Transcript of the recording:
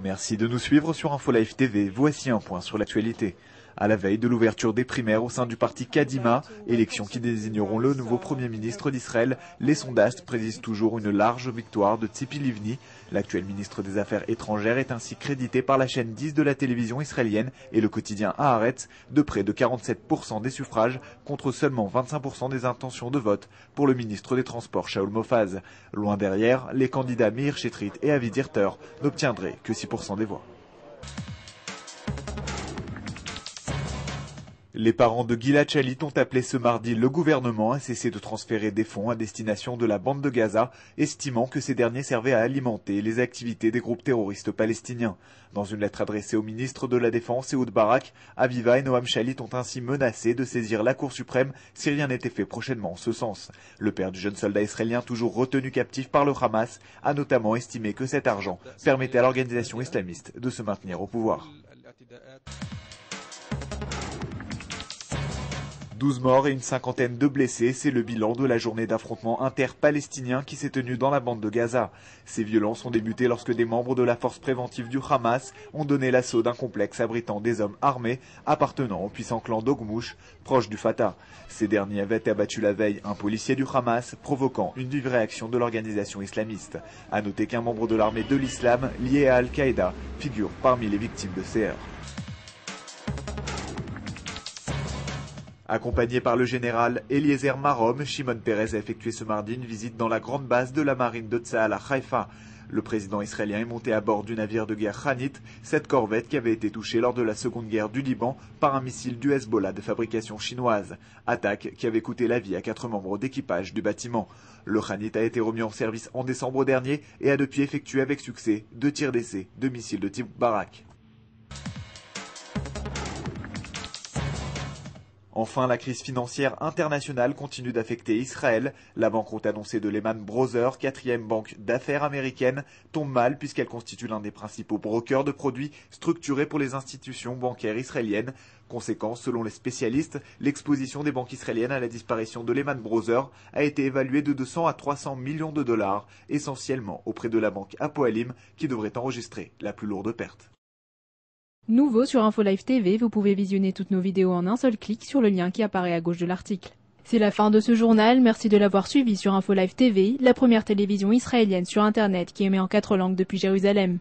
Merci de nous suivre sur InfoLive TV. Voici un point sur l'actualité. À la veille de l'ouverture des primaires au sein du parti Kadima, élections qui désigneront le nouveau Premier ministre d'Israël, les sondages prédisent toujours une large victoire de Tzipi Livni. L'actuel ministre des Affaires étrangères est ainsi crédité par la chaîne 10 de la télévision israélienne et le quotidien Haaretz de près de 47% des suffrages contre seulement 25% des intentions de vote pour le ministre des Transports Shaul Mofaz. Loin derrière, les candidats Meir Shetrit et Avi Dirter n'obtiendraient que 6% des voix. Les parents de Gilad Shalit ont appelé ce mardi le gouvernement à cesser de transférer des fonds à destination de la bande de Gaza, estimant que ces derniers servaient à alimenter les activités des groupes terroristes palestiniens. Dans une lettre adressée au ministre de la Défense, Ehud Barak, Aviva et Noam Shalit ont ainsi menacé de saisir la Cour suprême si rien n'était fait prochainement en ce sens. Le père du jeune soldat israélien toujours retenu captif par le Hamas a notamment estimé que cet argent permettait à l'organisation islamiste de se maintenir au pouvoir. 12 morts et une cinquantaine de blessés, c'est le bilan de la journée d'affrontement inter-palestinien qui s'est tenue dans la bande de Gaza. Ces violences ont débuté lorsque des membres de la force préventive du Hamas ont donné l'assaut d'un complexe abritant des hommes armés appartenant au puissant clan d'Ogmouch, proche du Fatah. Ces derniers avaient abattu la veille un policier du Hamas, provoquant une vive réaction de l'organisation islamiste. À noter qu'un membre de l'armée de l'islam, lié à Al-Qaïda, figure parmi les victimes de ces heurts. Accompagné par le général Eliezer Marom, Shimon Peres a effectué ce mardi une visite dans la grande base de la marine de Tsahal à Haïfa. Le président israélien est monté à bord du navire de guerre Khanit, cette corvette qui avait été touchée lors de la seconde guerre du Liban par un missile du Hezbollah de fabrication chinoise. Attaque qui avait coûté la vie à 4 membres d'équipage du bâtiment. Le Khanit a été remis en service en décembre dernier et a depuis effectué avec succès 2 tirs d'essai de missiles de type Barak. Enfin, la crise financière internationale continue d'affecter Israël. La banqueroute annoncée de Lehman Brothers, quatrième banque d'affaires américaine, tombe mal puisqu'elle constitue l'un des principaux brokers de produits structurés pour les institutions bancaires israéliennes. Conséquence, selon les spécialistes, l'exposition des banques israéliennes à la disparition de Lehman Brothers a été évaluée de 200 à 300 millions de dollars, essentiellement auprès de la banque Hapoalim, qui devrait enregistrer la plus lourde perte. Nouveau sur InfoLive TV, vous pouvez visionner toutes nos vidéos en un seul clic sur le lien qui apparaît à gauche de l'article. C'est la fin de ce journal, merci de l'avoir suivi sur InfoLive TV, la première télévision israélienne sur Internet qui émet en 4 langues depuis Jérusalem.